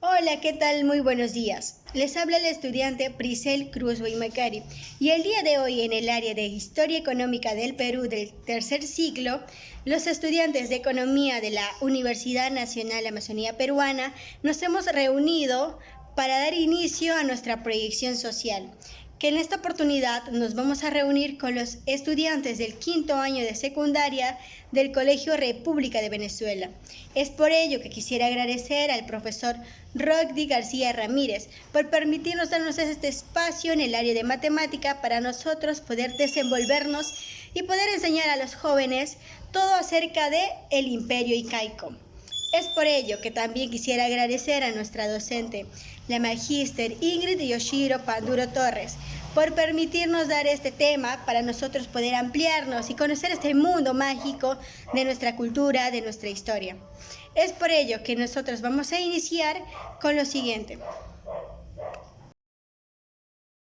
Hola, ¿qué tal? Muy buenos días. Les habla el estudiante Priscel Cruz Macari y el día de hoy en el área de Historia Económica del Perú del tercer ciclo, los estudiantes de Economía de la Universidad Nacional Amazonía Peruana nos hemos reunido para dar inicio a nuestra proyección social, que en esta oportunidad nos vamos a reunir con los estudiantes del quinto año de secundaria del Colegio República de Venezuela. Es por ello que quisiera agradecer al profesor Rogdi García Ramírez por permitirnos darnos este espacio en el área de matemática para nosotros poder desenvolvernos y poder enseñar a los jóvenes todo acerca de el Imperio Incaico. Es por ello que también quisiera agradecer a nuestra docente, la magíster Ingrid Yoshiro Panduro Torres, por permitirnos dar este tema para nosotros poder ampliarnos y conocer este mundo mágico de nuestra cultura, de nuestra historia. Es por ello que nosotros vamos a iniciar con lo siguiente.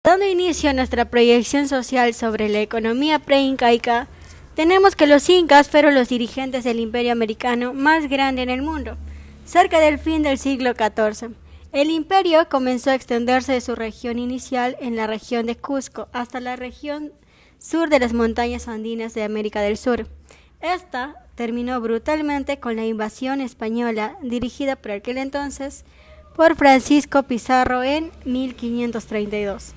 Dando inicio a nuestra proyección social sobre la economía pre-incaica, tenemos que los incas fueron los dirigentes del imperio americano más grande en el mundo, cerca del fin del siglo XIV. El imperio comenzó a extenderse de su región inicial en la región de Cusco hasta la región sur de las montañas andinas de América del Sur. Esta terminó brutalmente con la invasión española dirigida por aquel entonces por Francisco Pizarro en 1532.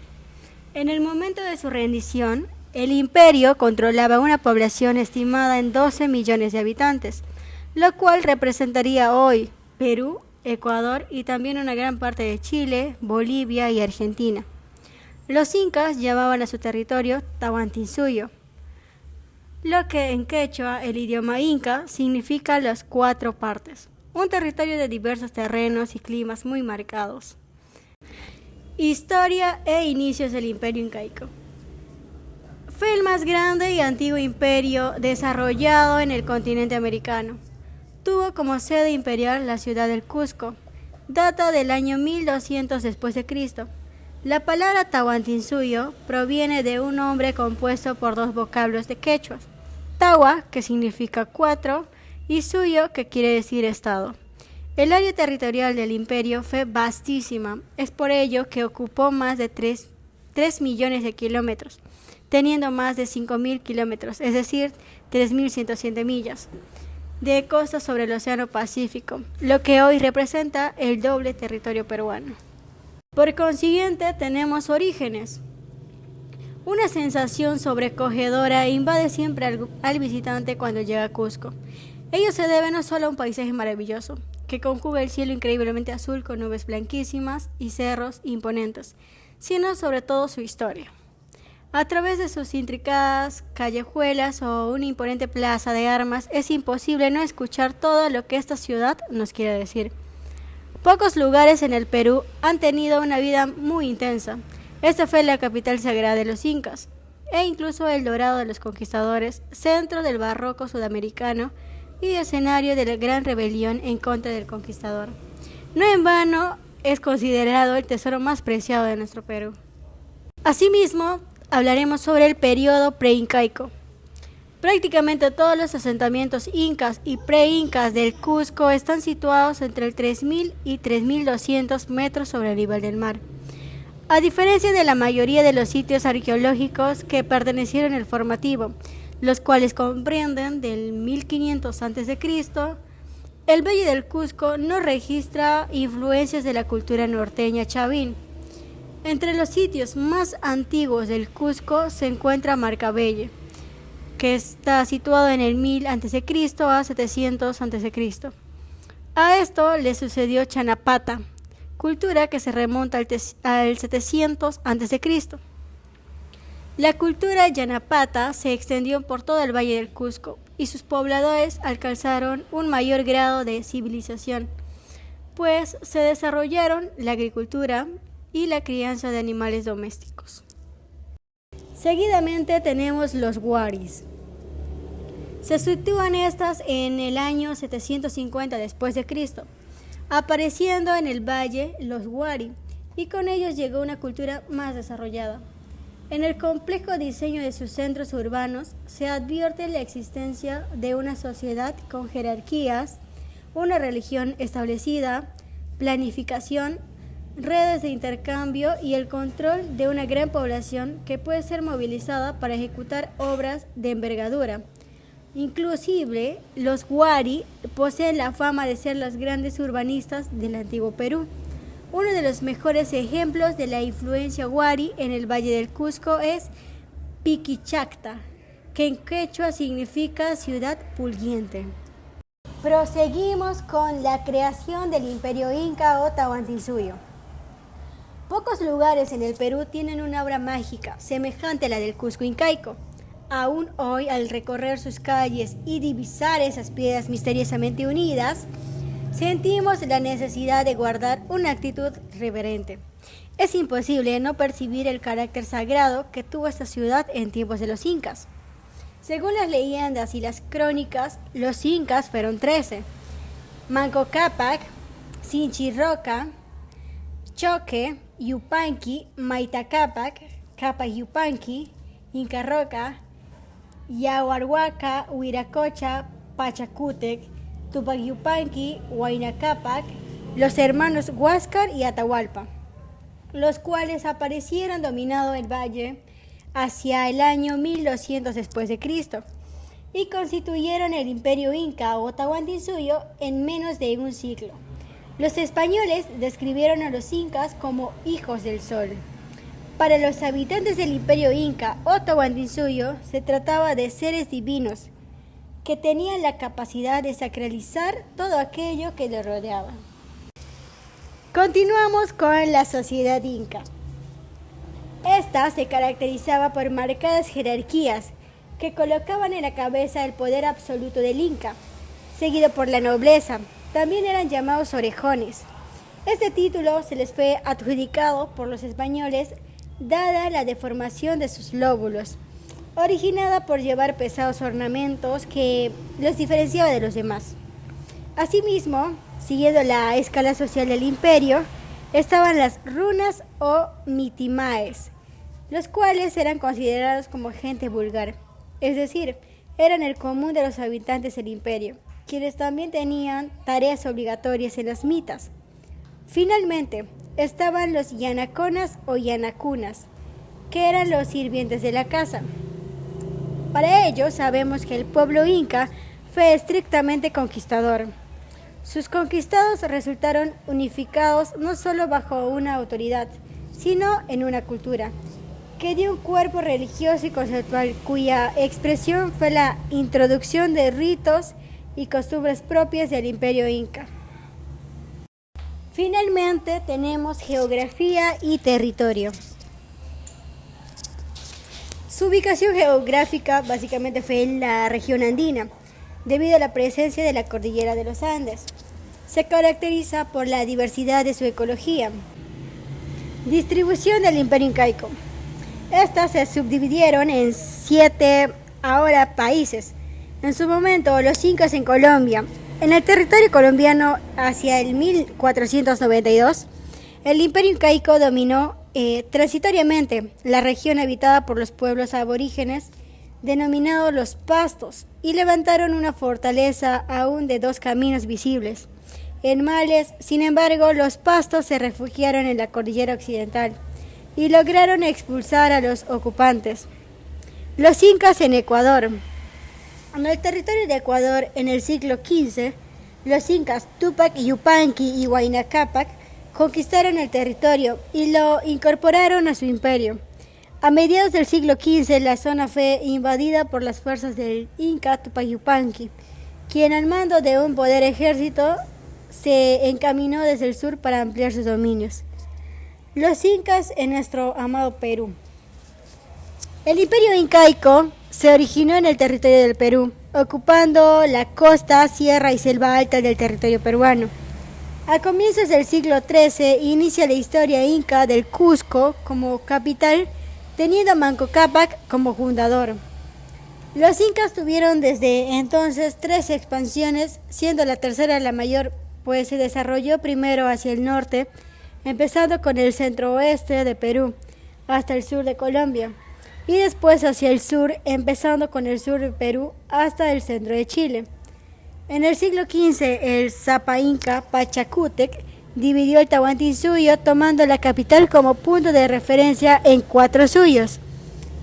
En el momento de su rendición, el imperio controlaba una población estimada en 12 millones de habitantes, lo cual representaría hoy Perú, Ecuador y también una gran parte de Chile, Bolivia y Argentina. Los incas llamaban a su territorio Tahuantinsuyo, lo que en quechua, el idioma inca, significa las cuatro partes, un territorio de diversos terrenos y climas muy marcados. Historia e inicios del Imperio Incaico. Fue el más grande y antiguo imperio desarrollado en el continente americano. Tuvo como sede imperial la ciudad del Cusco. Data del año 1200 después de Cristo. La palabra Tahuantinsuyo proviene de un nombre compuesto por dos vocablos de quechua. Tawa, que significa cuatro, y Suyo, que quiere decir estado. El área territorial del imperio fue vastísima. Es por ello que ocupó más de 3 millones de kilómetros, teniendo más de 5.000 kilómetros, es decir, 3.107 millas, de costa sobre el Océano Pacífico, lo que hoy representa el doble territorio peruano. Por consiguiente, tenemos orígenes. Una sensación sobrecogedora invade siempre al visitante cuando llega a Cusco. Ello se debe no solo a un paisaje maravilloso, que conjuga el cielo increíblemente azul con nubes blanquísimas y cerros imponentes, sino sobre todo su historia. A través de sus intricadas callejuelas o una imponente plaza de armas, es imposible no escuchar todo lo que esta ciudad nos quiere decir. Pocos lugares en el Perú han tenido una vida muy intensa. Esta fue la capital sagrada de los incas, e incluso el Dorado de los conquistadores, centro del barroco sudamericano y escenario de la gran rebelión en contra del conquistador. No en vano es considerado el tesoro más preciado de nuestro Perú. Asimismo, hablaremos sobre el periodo pre-incaico. Prácticamente todos los asentamientos incas y pre-incas del Cusco están situados entre el 3.000 y 3.200 metros sobre el nivel del mar. A diferencia de la mayoría de los sitios arqueológicos que pertenecieron al formativo, los cuales comprenden del 1500 a.C., el Valle del Cusco no registra influencias de la cultura norteña chavín. Entre los sitios más antiguos del Cusco se encuentra Marcabelle, que está situado en el 1000 a.C. a 700 a.C. A esto le sucedió Chanapata, cultura que se remonta al 700 a.C. La cultura yanapata se extendió por todo el Valle del Cusco y sus pobladores alcanzaron un mayor grado de civilización, pues se desarrollaron la agricultura y la crianza de animales domésticos. Seguidamente tenemos los huaris. Se sitúan estas en el año 750 después de Cristo, apareciendo en el valle los huari, y con ellos llegó una cultura más desarrollada. En el complejo diseño de sus centros urbanos se advierte la existencia de una sociedad con jerarquías, una religión establecida, planificación, redes de intercambio y el control de una gran población que puede ser movilizada para ejecutar obras de envergadura. Inclusive, los Wari poseen la fama de ser los grandes urbanistas del antiguo Perú. Uno de los mejores ejemplos de la influencia Wari en el Valle del Cusco es Piquichacta, que en quechua significa ciudad pulgiente. Proseguimos con la creación del Imperio Inca o Tahuantinsuyo. Pocos lugares en el Perú tienen una obra mágica semejante a la del Cusco incaico. Aún hoy, al recorrer sus calles y divisar esas piedras misteriosamente unidas, sentimos la necesidad de guardar una actitud reverente. Es imposible no percibir el carácter sagrado que tuvo esta ciudad en tiempos de los incas. Según las leyendas y las crónicas, los incas fueron 13: Manco Cápac, Sinchirroca, Choque, Yupanqui, Maita Cápac, Cápac Yupanqui, Inca Roca, Yahuarhuaca, Huiracocha, Pachacútec, Tupac Yupanqui, Huayna Cápac, los hermanos Huáscar y Atahualpa, los cuales aparecieron dominando el valle hacia el año 1200 después de Cristo y constituyeron el Imperio Inca o Tahuantinsuyo en menos de un siglo. Los españoles describieron a los incas como hijos del sol. Para los habitantes del Imperio Inca o Tahuantinsuyo se trataba de seres divinos que tenían la capacidad de sacralizar todo aquello que los rodeaba. Continuamos con la sociedad inca. Esta se caracterizaba por marcadas jerarquías que colocaban en la cabeza el poder absoluto del inca, seguido por la nobleza. También eran llamados orejones. Este título se les fue adjudicado por los españoles dada la deformación de sus lóbulos, originada por llevar pesados ornamentos que los diferenciaba de los demás. Asimismo, siguiendo la escala social del imperio, estaban las runas o mitimaes, los cuales eran considerados como gente vulgar, es decir, eran el común de los habitantes del imperio, quienes también tenían tareas obligatorias en las mitas. Finalmente, estaban los yanaconas o yanacunas, que eran los sirvientes de la casa. Para ello, sabemos que el pueblo inca fue estrictamente conquistador. Sus conquistados resultaron unificados no solo bajo una autoridad, sino en una cultura, que dio un cuerpo religioso y conceptual, cuya expresión fue la introducción de ritos y costumbres propias del Imperio Inca. Finalmente tenemos geografía y territorio. Su ubicación geográfica básicamente fue en la región andina, debido a la presencia de la cordillera de los Andes. Se caracteriza por la diversidad de su ecología. Distribución del Imperio Incaico. Estas se subdividieron en 7 ahora países. En su momento, los incas en Colombia. En el territorio colombiano, hacia el 1492, el Imperio Incaico dominó transitoriamente la región habitada por los pueblos aborígenes, denominados los Pastos, y levantaron una fortaleza aún de 2 caminos visibles. En Males, sin embargo, los Pastos se refugiaron en la cordillera occidental y lograron expulsar a los ocupantes. Los incas en Ecuador. En el territorio de Ecuador, en el siglo XV, los incas Tupac Yupanqui y Huayna Cápac conquistaron el territorio y lo incorporaron a su imperio. A mediados del siglo XV, la zona fue invadida por las fuerzas del Inca Tupac Yupanqui, quien al mando de un poder ejército se encaminó desde el sur para ampliar sus dominios. Los incas en nuestro amado Perú. El Imperio Incaico se originó en el territorio del Perú, ocupando la costa, sierra y selva alta del territorio peruano. A comienzos del siglo XIII inicia la historia inca del Cusco como capital, teniendo a Manco Cápac como fundador. Los incas tuvieron desde entonces 3 expansiones, siendo la tercera la mayor, pues se desarrolló primero hacia el norte, empezando con el centro-oeste de Perú hasta el sur de Colombia, y después hacia el sur, empezando con el sur de Perú hasta el centro de Chile. En el siglo XV, el Zapa Inca Pachacútec dividió el Tahuantinsuyo tomando la capital como punto de referencia en 4 suyos: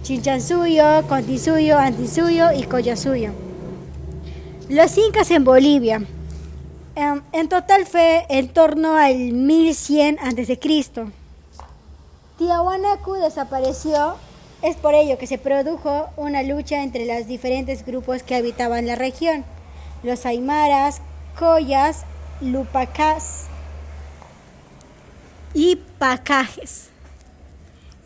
Chinchansuyo, Continsuyo, Antinsuyo y Collasuyo. Los incas en Bolivia. En total fue en torno al 1100 a.C. Tiahuanacu desapareció. Es por ello que se produjo una lucha entre los diferentes grupos que habitaban la región: los aymaras, collas, lupacás y pacajes.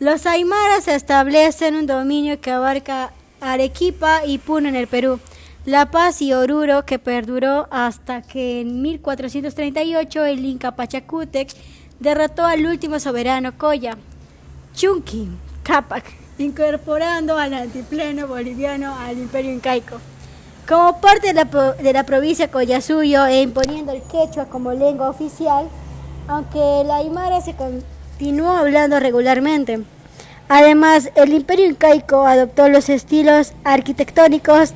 Los aymaras establecen un dominio que abarca Arequipa y Puno en el Perú, La Paz y Oruro, que perduró hasta que en 1438 el Inca Pachacútec derrotó al último soberano Colla, Chunqui Cápac, incorporando al altiplano boliviano al imperio incaico. Como parte de la provincia Collasuyo e imponiendo el quechua como lengua oficial, aunque el aymara se continuó hablando regularmente. Además, el imperio incaico adoptó los estilos arquitectónicos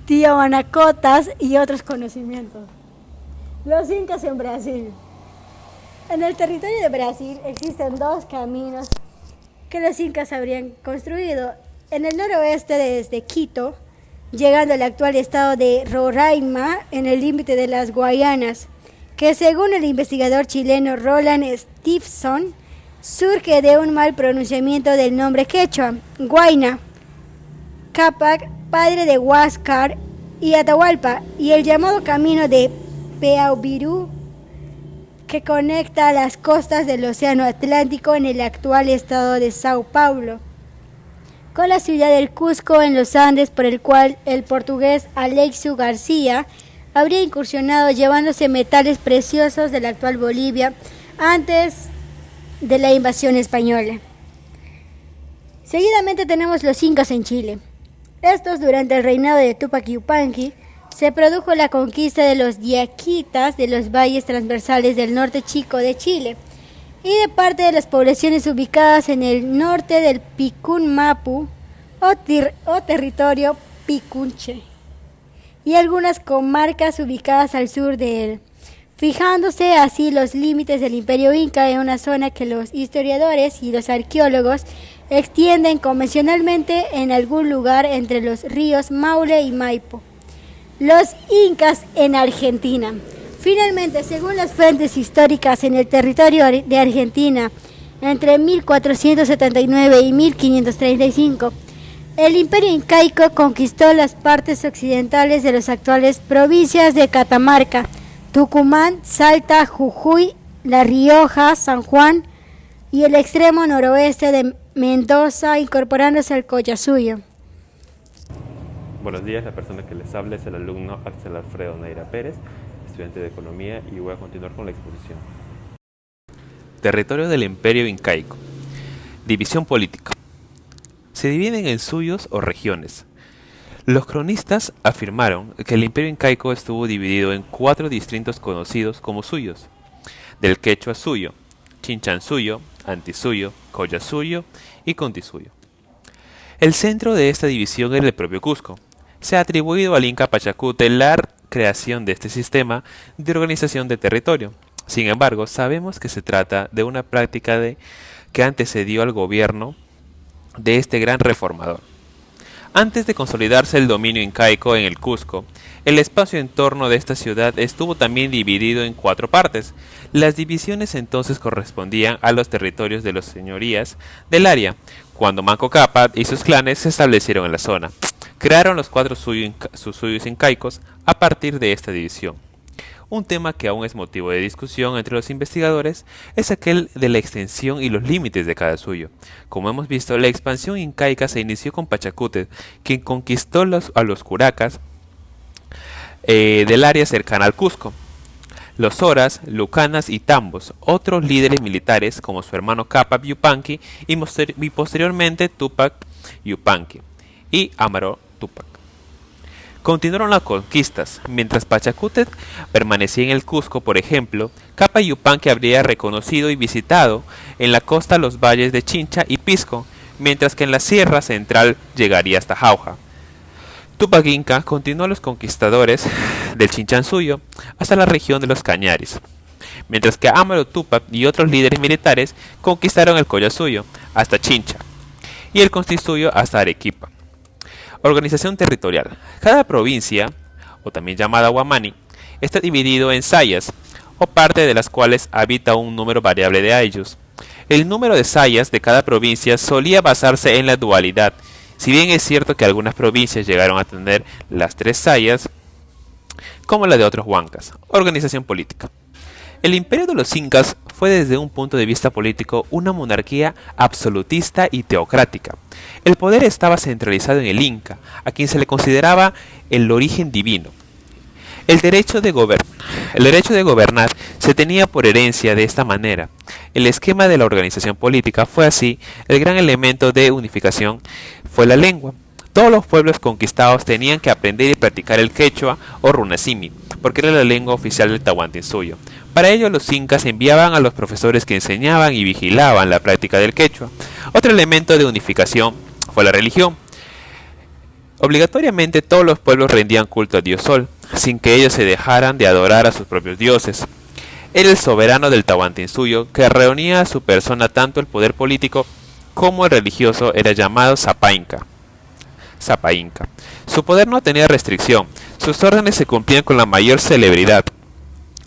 tiahuanacotas y otros conocimientos. Los incas en Brasil. En el territorio de Brasil existen 2 caminos que los incas habrían construido. En el noroeste desde Quito, llegando al actual estado de Roraima, en el límite de las Guayanas, que según el investigador chileno Roland Stevenson, surge de un mal pronunciamiento del nombre quechua, Huayna Cápac, padre de Huáscar y Atahualpa, y el llamado camino de Peaubiru, que conecta las costas del Océano Atlántico en el actual estado de Sao Paulo con la ciudad del Cusco en los Andes, por el cual el portugués Aleixo García habría incursionado llevándose metales preciosos de la actual Bolivia antes de la invasión española. Seguidamente tenemos los incas en Chile. Estos, durante el reinado de Tupac Yupanqui, se produjo la conquista de los diaquitas de los valles transversales del norte chico de Chile y de parte de las poblaciones ubicadas en el norte del Picún Mapu o territorio Picunche, y algunas comarcas ubicadas al sur de él, fijándose así los límites del imperio inca en una zona que los historiadores y los arqueólogos extienden convencionalmente en algún lugar entre los ríos Maule y Maipo. Los incas en Argentina. Finalmente, según las fuentes históricas, en el territorio de Argentina, entre 1479 y 1535, el imperio incaico conquistó las partes occidentales de las actuales provincias de Catamarca, Tucumán, Salta, Jujuy, La Rioja, San Juan y el extremo noroeste de Mendoza, incorporándose al Collasuyo. Buenos días, la persona que les habla es el alumno Axel Alfredo Neira Pérez, estudiante de Economía, y voy a continuar con la exposición. Territorio del Imperio Incaico. División política. Se dividen en suyos o regiones. Los cronistas afirmaron que el Imperio Incaico estuvo dividido en 4 distritos conocidos como suyos: del quechua suyo, Chinchansuyo, Antisuyo, Collasuyo y Contisuyo. El centro de esta división era el propio Cusco. Se ha atribuido al Inca Pachacútec la creación de este sistema de organización de territorio. Sin embargo, sabemos que se trata de una práctica que antecedió al gobierno de este gran reformador. Antes de consolidarse el dominio incaico en el Cusco, el espacio en torno de esta ciudad estuvo también dividido en 4 partes. Las divisiones entonces correspondían a los territorios de las señorías del área, cuando Manco Cápac y sus clanes se establecieron en la zona. Crearon los 4 suyos incaicos a partir de esta división. Un tema que aún es motivo de discusión entre los investigadores es aquel de la extensión y los límites de cada suyo. Como hemos visto, la expansión incaica se inició con Pachacútec, quien conquistó a los curacas del área cercana al Cusco. Los Horas, Lucanas y Tambos, otros líderes militares como su hermano Cápac Yupanqui y posteriormente Tupac Yupanqui y Amaro Tupac. Continuaron las conquistas. Mientras Pachacútec permanecía en el Cusco, por ejemplo, Cápac Yupanqui habría reconocido y visitado en la costa los valles de Chincha y Pisco, mientras que en la sierra central llegaría hasta Jauja. Tupac Inca continuó a los conquistadores del Chinchánsuyo hasta la región de los Cañaris, mientras que Amaro Tupac y otros líderes militares conquistaron el Collasuyo hasta Chincha y el Constituyo hasta Arequipa. Organización territorial. Cada provincia, o también llamada Huamani, está dividido en sayas, o parte de las cuales habita un número variable de ayllus. El número de sayas de cada provincia solía basarse en la dualidad. Si bien es cierto que algunas provincias llegaron a tener las 3 sayas, como la de otros huancas. Organización política. El imperio de los incas fue desde un punto de vista político una monarquía absolutista y teocrática. El poder estaba centralizado en el inca, a quien se le consideraba el origen divino. El derecho de gobernar se tenía por herencia de esta manera. El esquema de la organización política fue así. El gran elemento de unificación fue la lengua. Todos los pueblos conquistados tenían que aprender y practicar el quechua o runasimi, porque era la lengua oficial del Tahuantinsuyo. Para ello, los incas enviaban a los profesores que enseñaban y vigilaban la práctica del quechua. Otro elemento de unificación fue la religión. Obligatoriamente todos los pueblos rendían culto a Dios Sol, sin que ellos se dejaran de adorar a sus propios dioses. Era el soberano del Tahuantinsuyo, que reunía a su persona tanto el poder político como el religioso. Era llamado Sapa Inca. Su poder no tenía restricción, sus órdenes se cumplían con la mayor celebridad,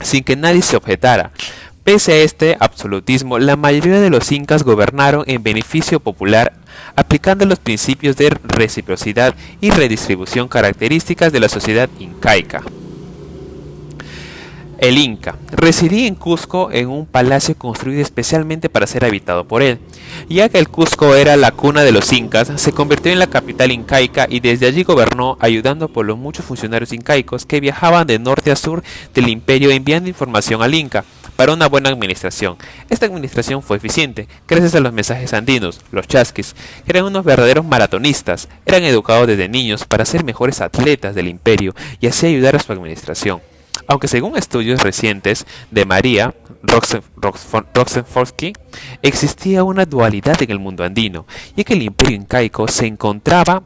sin que nadie se objetara. Pese a este absolutismo, la mayoría de los incas gobernaron en beneficio popular, aplicando los principios de reciprocidad y redistribución características de la sociedad incaica. El Inca residía en Cusco en un palacio construido especialmente para ser habitado por él. Ya que el Cusco era la cuna de los incas, se convirtió en la capital incaica y desde allí gobernó, ayudando por los muchos funcionarios incaicos que viajaban de norte a sur del imperio enviando información al Inca para una buena administración. Esta administración fue eficiente gracias a los mensajes andinos, los chasquis, que eran unos verdaderos maratonistas. Eran educados desde niños para ser mejores atletas del imperio y así ayudar a su administración. Aunque según estudios recientes de María Roxenforsky, existía una dualidad en el mundo andino, ya que el imperio incaico se encontraba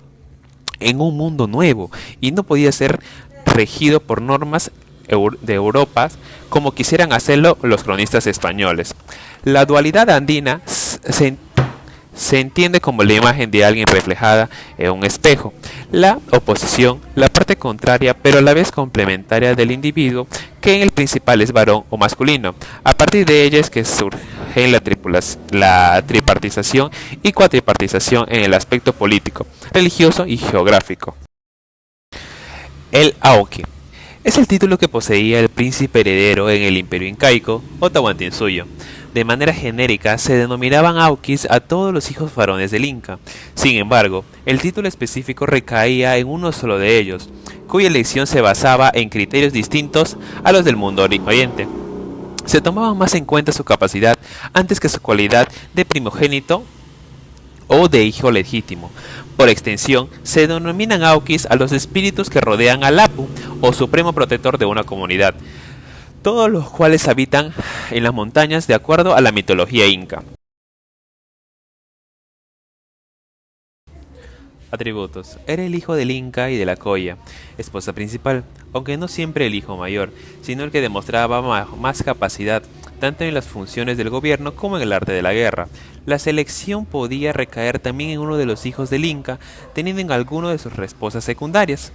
en un mundo nuevo y no podía ser regido por normas de Europa como quisieran hacerlo los cronistas españoles. La dualidad andina se entiende como la imagen de alguien reflejada en un espejo, la oposición, la parte contraria pero a la vez complementaria del individuo, que en el principal es varón o masculino. A partir de ella es que surge la tripartización y cuatripartización en el aspecto político, religioso y geográfico. El Aoki es el título que poseía el príncipe heredero en el imperio incaico o Tahuantinsuyo. De manera genérica se denominaban Aukis a todos los hijos varones del Inca. Sin embargo, el título específico recaía en uno solo de ellos, cuya elección se basaba en criterios distintos a los del mundo oriente. Se tomaba más en cuenta su capacidad antes que su cualidad de primogénito o de hijo legítimo. Por extensión, se denominan Aukis a los espíritus que rodean al Apu, o supremo protector de una comunidad, todos los cuales habitan en las montañas de acuerdo a la mitología inca. Atributos. Era el hijo del Inca y de la Coya, esposa principal, aunque no siempre el hijo mayor, sino el que demostraba más capacidad, tanto en las funciones del gobierno como en el arte de la guerra. La selección podía recaer también en uno de los hijos del Inca, teniendo en alguno de sus esposas secundarias,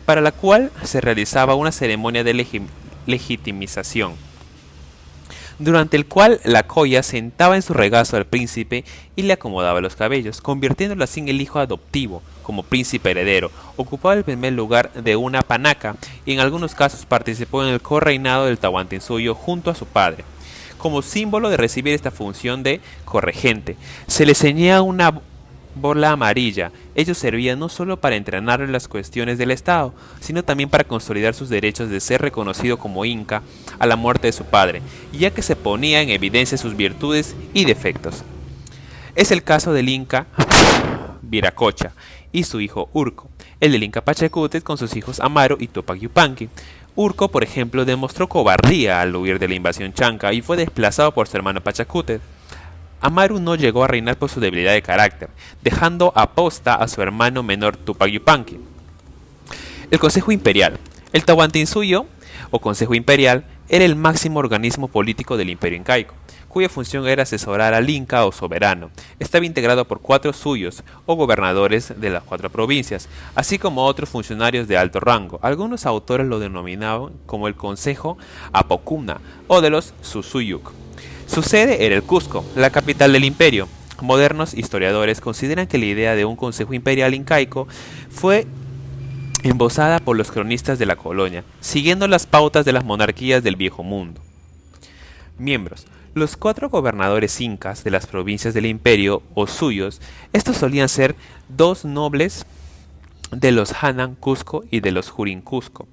para la cual se realizaba una ceremonia de legitimización, durante el cual la Coya sentaba en su regazo al príncipe y le acomodaba los cabellos, convirtiéndolo así en el hijo adoptivo. Como príncipe heredero, ocupaba el primer lugar de una panaca y en algunos casos participó en el correinado del Tahuantinsuyo junto a su padre. Como símbolo de recibir esta función de corregente, se le ceñía una bola amarilla. Ello servía no solo para entrenar en las cuestiones del Estado, sino también para consolidar sus derechos de ser reconocido como Inca a la muerte de su padre, ya que se ponía en evidencia sus virtudes y defectos. Es el caso del Inca Viracocha y su hijo Urco, el del Inca Pachacútec con sus hijos Amaro y Tupac Yupanqui. Urco, por ejemplo, demostró cobardía al huir de la invasión chanca y fue desplazado por su hermano Pachacútec. Amaru no llegó a reinar por su debilidad de carácter, dejando aposta a su hermano menor Tupac Yupanqui. El Consejo Imperial. El Tahuantinsuyo, o Consejo Imperial, era el máximo organismo político del Imperio Incaico, cuya función era asesorar al Inca o soberano. Estaba integrado por 4 suyos, o gobernadores de las 4 provincias, así como otros funcionarios de alto rango. Algunos autores lo denominaban como el Consejo Apocumna, o de los Susuyuk. Su sede era el Cusco, la capital del imperio. Modernos historiadores consideran que la idea de un Consejo Imperial Incaico fue embosada por los cronistas de la colonia, siguiendo las pautas de las monarquías del Viejo Mundo. Miembros. Los 4 gobernadores incas de las provincias del imperio, o suyos, estos solían ser 2 nobles de los Hanan Cusco y de los Jurin Cusco.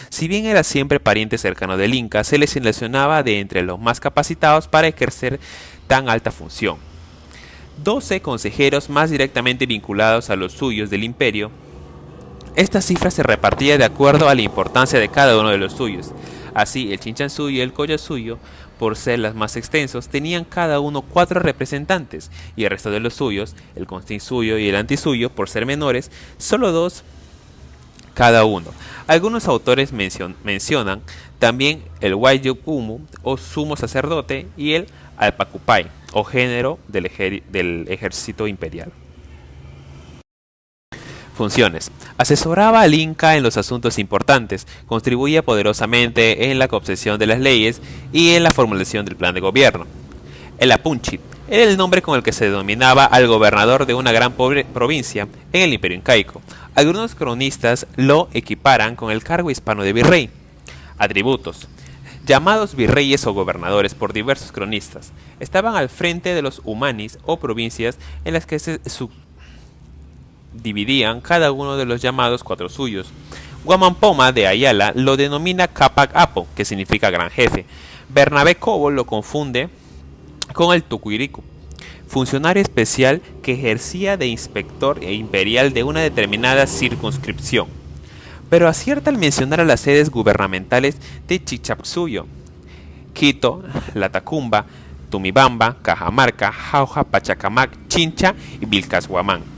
Si bien era siempre pariente cercano del Inca, se les seleccionaba de entre los más capacitados para ejercer tan alta función. 12 consejeros más directamente vinculados a los suyos del imperio. Esta cifra se repartía de acuerdo a la importancia de cada uno de los suyos. Así, el Chinchansuyo y el Collasuyo, por ser los más extensos, tenían cada uno 4 representantes, y el resto de los suyos, el Constinsuyo y el Antisuyo, por ser menores, solo 2 cada uno. Algunos autores mencionan también el Wayup Umu, o sumo sacerdote, y el Alpacupay, o género del ejército imperial. Funciones. Asesoraba al Inca en los asuntos importantes, contribuía poderosamente en la concepción de las leyes y en la formulación del plan de gobierno. El Apunchi era el nombre con el que se denominaba al gobernador de una gran provincia en el Imperio Incaico. Algunos cronistas lo equiparan con el cargo hispano de virrey. Atributos. Llamados virreyes o gobernadores por diversos cronistas, estaban al frente de los humanis o provincias en las que se dividían cada uno de los llamados 4 suyos. Guamampoma de Ayala lo denomina Capac Apo, que significa gran jefe. Bernabé Cobo lo confunde con el Tucuirico, funcionario especial que ejercía de inspector imperial de una determinada circunscripción, pero acierta al mencionar a las sedes gubernamentales de Chichapsuyo, Quito, Latacumba, Tumibamba, Cajamarca, Jauja, Pachacamac, Chincha y Vilcashuamán.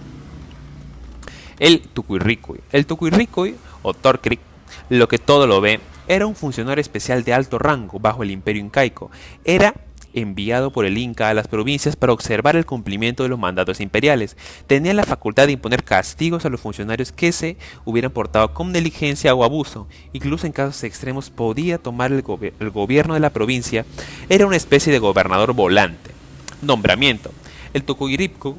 El Tucuiricuy o Torcric, lo que todo lo ve, era un funcionario especial de alto rango bajo el Imperio Incaico. Era enviado por el Inca a las provincias para observar el cumplimiento de los mandatos imperiales. Tenía la facultad de imponer castigos a los funcionarios que se hubieran portado con negligencia o abuso. Incluso en casos extremos podía tomar el gobierno de la provincia. Era una especie de gobernador volante. Nombramiento. El Tucuiricuy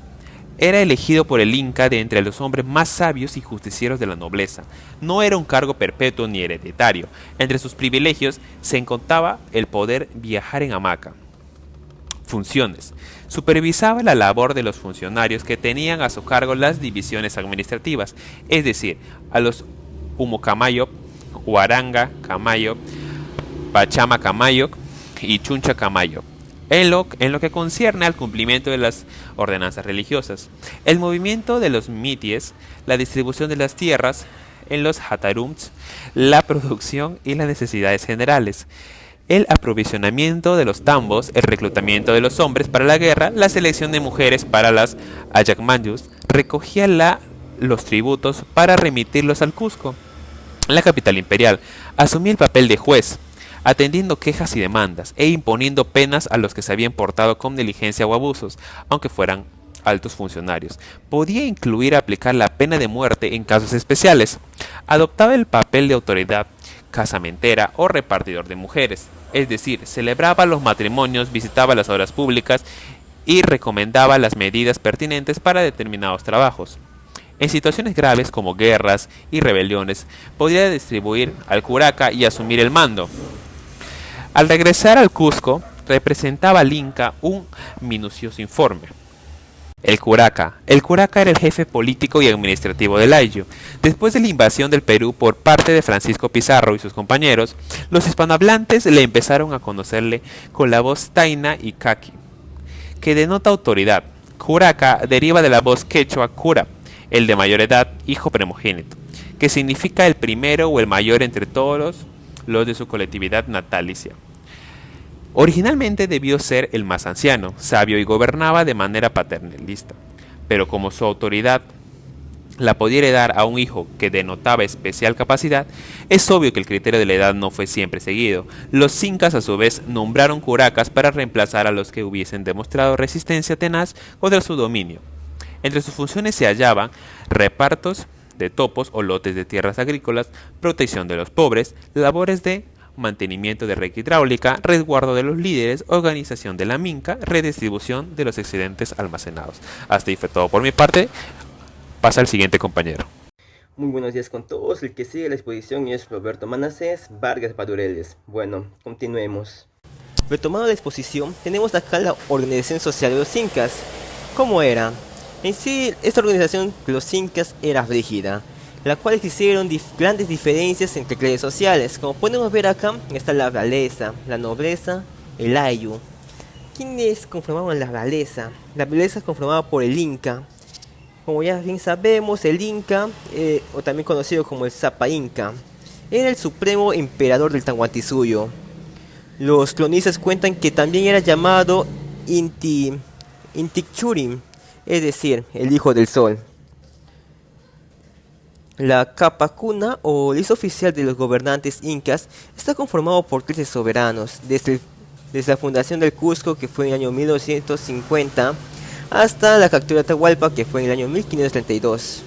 era elegido por el Inca de entre los hombres más sabios y justicieros de la nobleza. No era un cargo perpetuo ni hereditario. Entre sus privilegios se encontraba el poder viajar en hamaca. Funciones. Supervisaba la labor de los funcionarios que tenían a su cargo las divisiones administrativas, es decir, a los Humocamayo, Huaranga Camayo, Pachama Camayo y Chuncha Camayo. En lo que concierne al cumplimiento de las ordenanzas religiosas, el movimiento de los mities, la distribución de las tierras en los hatarums, la producción y las necesidades generales, el aprovisionamiento de los tambos, el reclutamiento de los hombres para la guerra, la selección de mujeres para las ayacmanyus, recogía los tributos para remitirlos al Cusco. La capital imperial asumía el papel de juez, atendiendo quejas y demandas, e imponiendo penas a los que se habían portado con negligencia o abusos, aunque fueran altos funcionarios. Podía incluir aplicar la pena de muerte en casos especiales. Adoptaba el papel de autoridad casamentera o repartidor de mujeres, es decir, celebraba los matrimonios, visitaba las obras públicas y recomendaba las medidas pertinentes para determinados trabajos. En situaciones graves como guerras y rebeliones, podía distribuir al curaca y asumir el mando. Al regresar al Cusco, representaba al Inca un minucioso informe. El curaca era el jefe político y administrativo del Ayllu. Después de la invasión del Perú por parte de Francisco Pizarro y sus compañeros, los hispanohablantes le empezaron a conocerle con la voz taina y caqui, que denota autoridad. Curaca deriva de la voz quechua cura, el de mayor edad, hijo primogénito, que significa el primero o el mayor entre todos los de su colectividad natalicia. Originalmente debió ser el más anciano, sabio y gobernaba de manera paternalista, pero como su autoridad la podía heredar a un hijo que denotaba especial capacidad, es obvio que el criterio de la edad no fue siempre seguido. Los incas a su vez nombraron curacas para reemplazar a los que hubiesen demostrado resistencia tenaz contra su dominio. Entre sus funciones se hallaban repartos de topos o lotes de tierras agrícolas, protección de los pobres, labores de mantenimiento de red hidráulica, resguardo de los líderes, organización de la minca, redistribución de los excedentes almacenados. Hasta ahí fue todo por mi parte. Pasa al siguiente compañero. Muy buenos días con todos. El que sigue la exposición es Roberto Manasés Vargas Badureles. Bueno, continuemos. Retomando la exposición, tenemos acá la organización social de los incas. ¿Cómo era? En sí, esta organización de los incas era rígida, la cual existieron grandes diferencias entre clases sociales. Como podemos ver acá, está la realeza, la nobleza, el ayllu. ¿Quiénes conformaban la realeza? La realeza conformada por el inca. Como ya bien sabemos, el Inca, o también conocido como el Sapa Inca, era el supremo emperador del Tahuantinsuyo. Los cronistas cuentan que también era llamado Intichurim, es decir, el hijo del sol. La Capacuna, o lista oficial de los gobernantes incas, está conformado por 13 soberanos, desde la fundación del Cusco, que fue en el año 1950, hasta la captura de Atahualpa, que fue en el año 1532.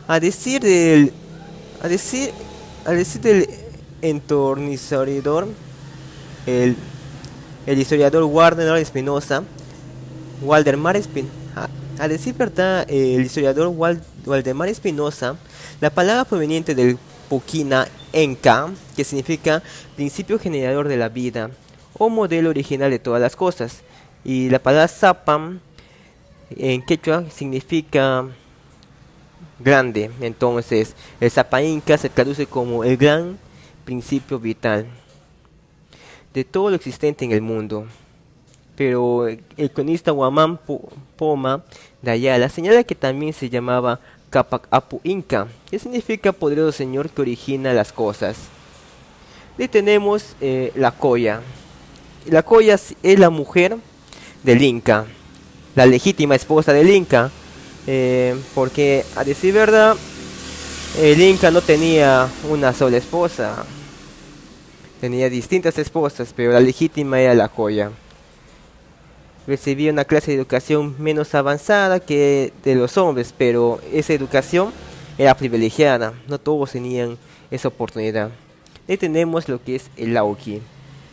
A decir del entornizador, el historiador Waldemar Espinosa, la palabra proveniente del Puquina Enca, que significa principio generador de la vida o modelo original de todas las cosas, y la palabra Zapam en quechua significa grande. Entonces el Sapa Inca se traduce como el gran principio vital de todo lo existente en el mundo. Pero el cronista Huamán Poma de Ayala señala que también se llamaba Capac Apu Inca, que significa poderoso señor que origina las cosas. Y tenemos la Coya. La Coya es la mujer del Inca, la legítima esposa del Inca, porque a decir verdad, el Inca no tenía una sola esposa, tenía distintas esposas, pero la legítima era la Coya. Recibía una clase de educación menos avanzada que de los hombres, pero esa educación era privilegiada, no todos tenían esa oportunidad. Y tenemos lo que es el Auqui.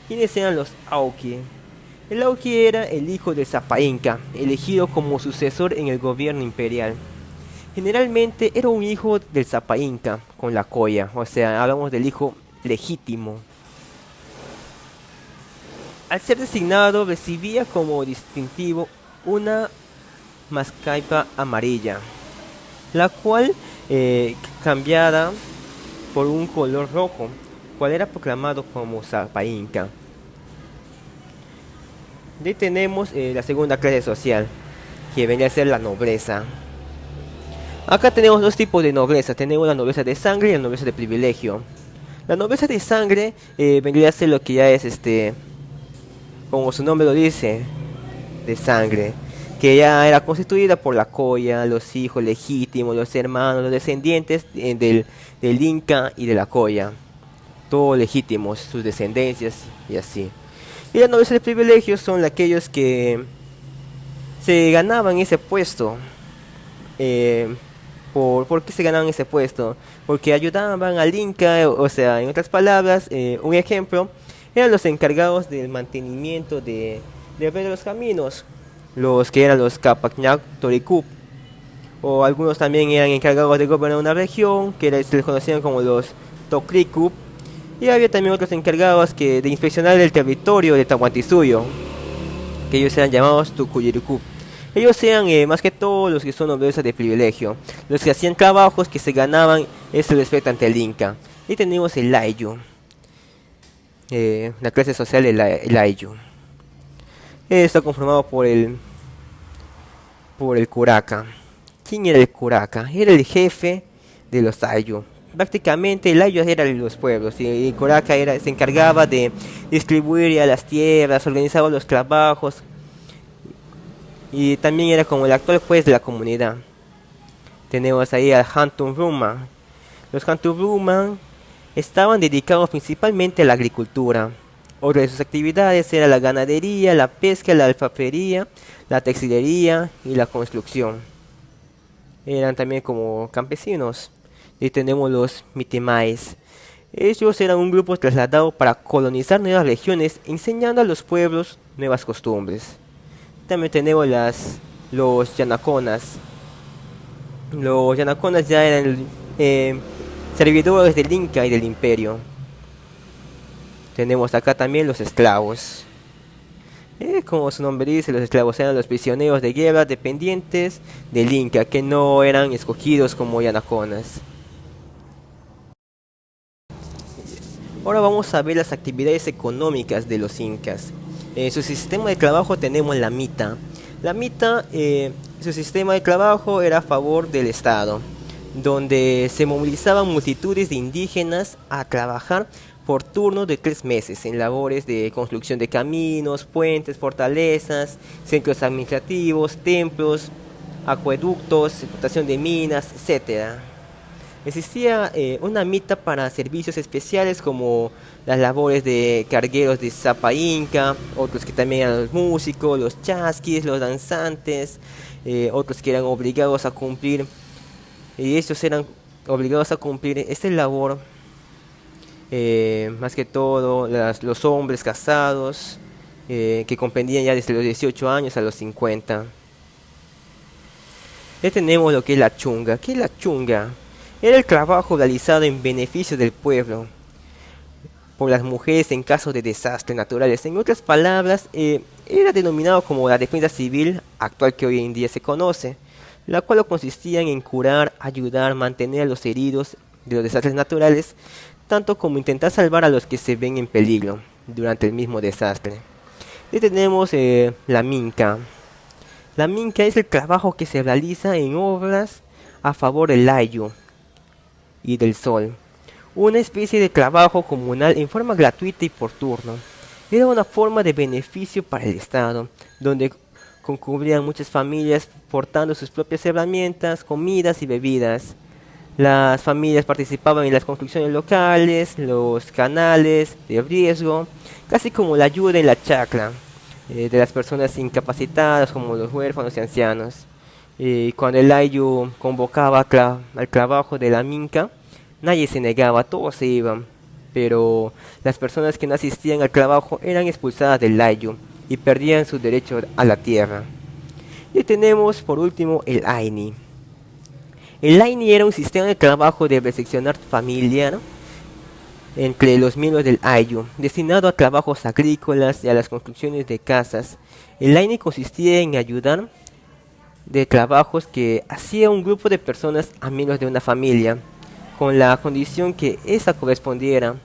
¿Quiénes eran los Auqui? El Auqui era el hijo del Sapa Inca, elegido como sucesor en el gobierno imperial. Generalmente era un hijo del Sapa Inca con la Coya, o sea, hablamos del hijo legítimo. Al ser designado, recibía como distintivo una mascaipa amarilla, la cual cambiada por un color rojo, cual era proclamado como Sapa Inca. De ahí tenemos la segunda clase social, que vendría a ser la nobleza. Acá tenemos dos tipos de nobleza. Tenemos la nobleza de sangre y la nobleza de privilegio. La nobleza de sangre vendría a ser lo que ya es, como su nombre lo dice, de sangre, que ya era constituida por la Coya, los hijos legítimos, los hermanos, los descendientes del Inca y de la Coya, todos legítimos, sus descendencias y así. Y la nobleza de privilegios son aquellos que se ganaban ese puesto. ¿Por qué se ganaban ese puesto? Porque ayudaban al Inca, o sea, en otras palabras, un ejemplo, eran los encargados del mantenimiento de los caminos, los que eran los Capacñac Toricup, o algunos también eran encargados de gobernar una región, que se les conocían como los Tocricup. Y había también otros encargados de inspeccionar el territorio de Tahuantinsuyo, que ellos eran llamados Tucuyiricup. Ellos eran más que todo los que son nobleza de privilegio, los que hacían trabajos que se ganaban ese respeto ante el Inca. Y tenemos el Ayllu, la clase social del Ayllu. Está conformado por el curaca. ¿Quién era el curaca? Era el jefe de los Ayllu. Prácticamente el Ayllu era de los pueblos y el curaca se encargaba de distribuir ya las tierras, organizaba los trabajos y también era como el actual juez de la comunidad. Tenemos ahí al Hantum Ruman. Los Hantum Ruman estaban dedicados principalmente a la agricultura. Otra de sus actividades era la ganadería, la pesca, la alfarería, la textilería y la construcción. Eran también como campesinos. Y tenemos los Mitemais. Ellos eran un grupo trasladado para colonizar nuevas regiones, enseñando a los pueblos nuevas costumbres. También tenemos los Yanaconas. Los Yanaconas ya eran servidores del Inca y del Imperio. Tenemos acá también los esclavos. Como su nombre dice, los esclavos eran los prisioneros de guerra dependientes del Inca, que no eran escogidos como Yanaconas. Ahora vamos a ver las actividades económicas de los incas. En su sistema de trabajo tenemos la mita. La mita, su sistema de trabajo era a favor del Estado, donde se movilizaban multitudes de indígenas a trabajar por turno de 3 meses en labores de construcción de caminos, puentes, fortalezas, centros administrativos, templos, acueductos, explotación de minas, etc. Existía una mita para servicios especiales como las labores de cargueros de Zapa Inca, otros que también eran los músicos, los chasquis, los danzantes, otros que eran obligados a cumplir, y estos eran obligados a cumplir esta labor, más que todo los hombres casados, que comprendían ya desde los 18 años a los 50. Ya tenemos lo que es la chunga. ¿Qué es la chunga? Era el trabajo realizado en beneficio del pueblo por las mujeres en caso de desastres naturales. En otras palabras, era denominado como la defensa civil actual que hoy en día se conoce, la cual consistía en curar, ayudar, mantener a los heridos de los desastres naturales, tanto como intentar salvar a los que se ven en peligro durante el mismo desastre. Y tenemos la minca. La minca es el trabajo que se realiza en obras a favor del ayu y del sol, una especie de trabajo comunal en forma gratuita y por turno. Era una forma de beneficio para el Estado, donde concurrían muchas familias portando sus propias herramientas, comidas y bebidas. Las familias participaban en las construcciones locales, los canales de riesgo, casi como la ayuda en la chacra de las personas incapacitadas como los huérfanos y ancianos. Cuando el ayu convocaba al trabajo de la minca, nadie se negaba, todos se iban, pero las personas que no asistían al trabajo eran expulsadas del ayu y perdían su derecho a la tierra. Y tenemos por último el aini. El aini era un sistema de trabajo de reseccionar familiar entre los miembros del ayu, destinado a trabajos agrícolas y a las construcciones de casas. El aini consistía en ayudar de trabajos que hacía un grupo de personas a miembros de una familia, con la condición que esa correspondiera.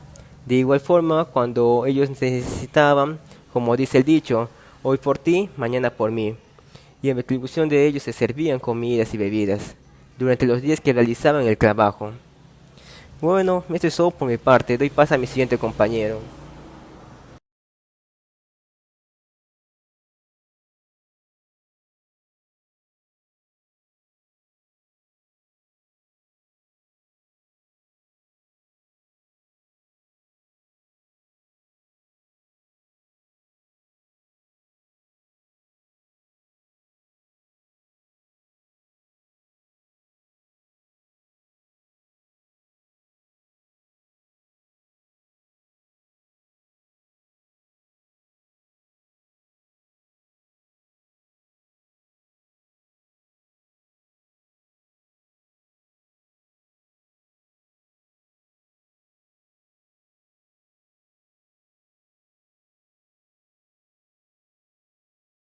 De igual forma, cuando ellos necesitaban, como dice el dicho, hoy por ti, mañana por mí, y en retribución de ellos se servían comidas y bebidas durante los días que realizaban el trabajo. Bueno, esto es todo por mi parte, doy paso a mi siguiente compañero.